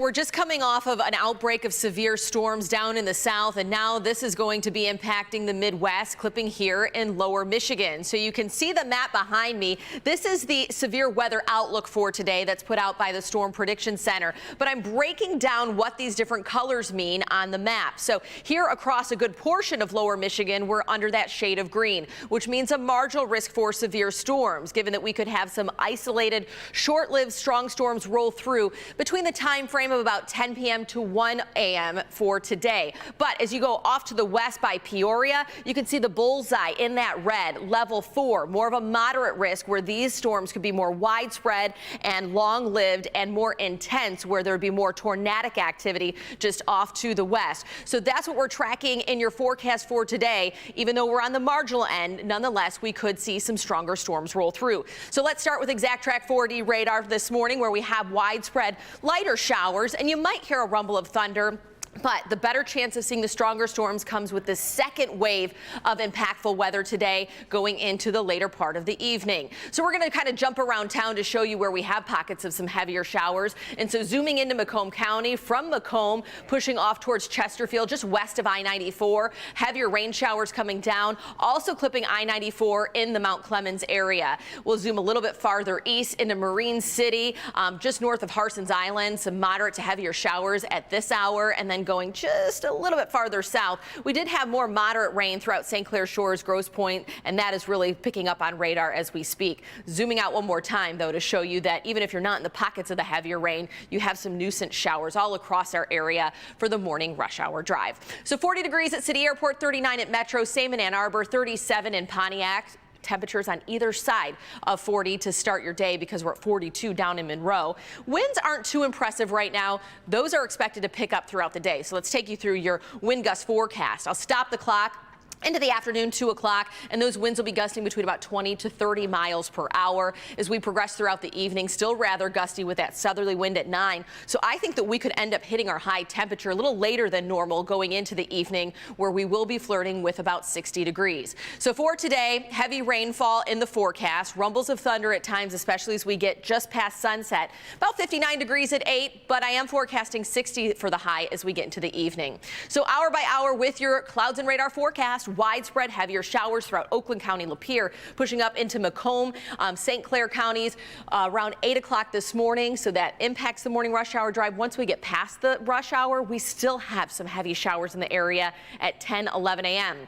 We're just coming off of an outbreak of severe storms down in the south, and now this is going to be impacting the Midwest, clipping here in lower Michigan. So you can see the map behind me. This is the severe weather outlook for today that's put out by the Storm Prediction Center. But I'm breaking down what these different colors mean on the map. So here across a good portion of lower Michigan, we're under that shade of green, which means a marginal risk for severe storms, given that we could have some isolated, short-lived strong storms roll through between the time frame of about 10 p.m. to 1 a.m. for today. But as you go off to the west by Peoria, you can see the bullseye in that red, level 4, more of a moderate risk where these storms could be more widespread and long-lived and more intense, where there would be more tornadic activity just off to the west. So that's what we're tracking in your forecast for today. Even though we're on the marginal end, nonetheless, we could see some stronger storms roll through. So let's start with Exact Track 4D radar this morning, where we have widespread lighter showers, and you might hear a rumble of thunder. But the better chance of seeing the stronger storms comes with the second wave of impactful weather today going into the later part of the evening. So we're going to kind of jump around town to show you where we have pockets of some heavier showers. And so zooming into Macomb County, from Macomb pushing off towards Chesterfield, just west of I-94, heavier rain showers coming down, also clipping I-94 in the Mount Clemens area. We'll zoom a little bit farther east into Marine City, just north of Harson's Island, some moderate to heavier showers at this hour, and then going just a little bit farther south, we did have more moderate rain throughout St. Clair Shores, Grosse Pointe, and that is really picking up on radar as we speak. Zooming out one more time, though, to show you that even if you're not in the pockets of the heavier rain, you have some nuisance showers all across our area for the morning rush hour drive. So 40 degrees at City Airport, 39 at Metro, same in Ann Arbor, 37 in Pontiac. Temperatures on either side of 40 to start your day, because we're at 42 down in Monroe. Winds aren't too impressive right now. Those are expected to pick up throughout the day. So let's take you through your wind gust forecast. I'll stop the clock into the afternoon, 2 o'clock, and those winds will be gusting between about 20 to 30 miles per hour as we progress throughout the evening. Still rather gusty with that southerly wind at 9. So I think that we could end up hitting our high temperature a little later than normal going into the evening, where we will be flirting with about 60 degrees. So for today, heavy rainfall in the forecast, rumbles of thunder at times, especially as we get just past sunset. About 59 degrees at 8, but I am forecasting 60 for the high as we get into the evening. So hour by hour with your clouds and radar forecast. Widespread heavier showers throughout Oakland County, Lapeer, pushing up into Macomb, St. Clair counties around 8 o'clock this morning. So that impacts the morning rush hour drive. Once we get past the rush hour, we still have some heavy showers in the area at 10, 11 a.m.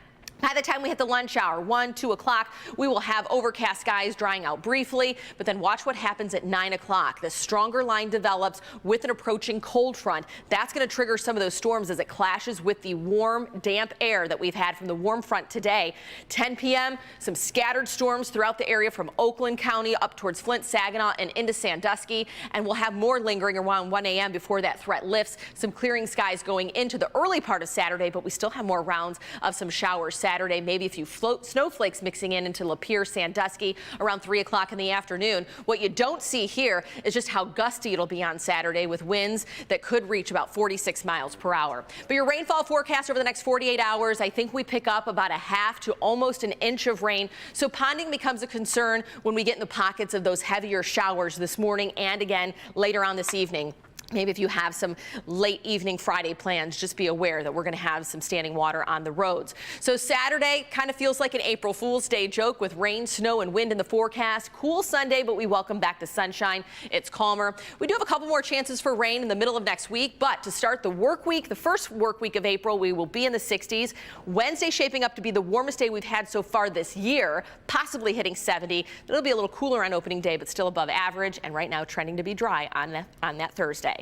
By the time we hit the lunch hour, 1, 2 o'clock, we will have overcast skies drying out briefly, but then watch what happens at 9 o'clock. The stronger line develops with an approaching cold front. That's going to trigger some of those storms as it clashes with the warm, damp air that we've had from the warm front today. 10 p.m., some scattered storms throughout the area from Oakland County up towards Flint, Saginaw, and into Sandusky, and we'll have more lingering around 1 a.m. before that threat lifts. Some clearing skies going into the early part of Saturday, but we still have more rounds of some showers Saturday, maybe a few snowflakes mixing in into Lapeer, Sandusky around 3 o'clock in the afternoon. What you don't see here is just how gusty it'll be on Saturday, with winds that could reach about 46 miles per hour. But your rainfall forecast over the next 48 hours, I think we pick up about a half to almost an inch of rain. So ponding becomes a concern when we get in the pockets of those heavier showers this morning and again later on this evening. Maybe if you have some late evening Friday plans, just be aware that we're going to have some standing water on the roads. So Saturday kind of feels like an April Fool's Day joke, with rain, snow, and wind in the forecast. Cool Sunday, but we welcome back the sunshine. It's calmer. We do have a couple more chances for rain in the middle of next week, but to start the work week, the first work week of April, we will be in the 60s. Wednesday shaping up to be the warmest day we've had so far this year, possibly hitting 70. It'll be a little cooler on opening day, but still above average, and right now trending to be dry on that Thursday.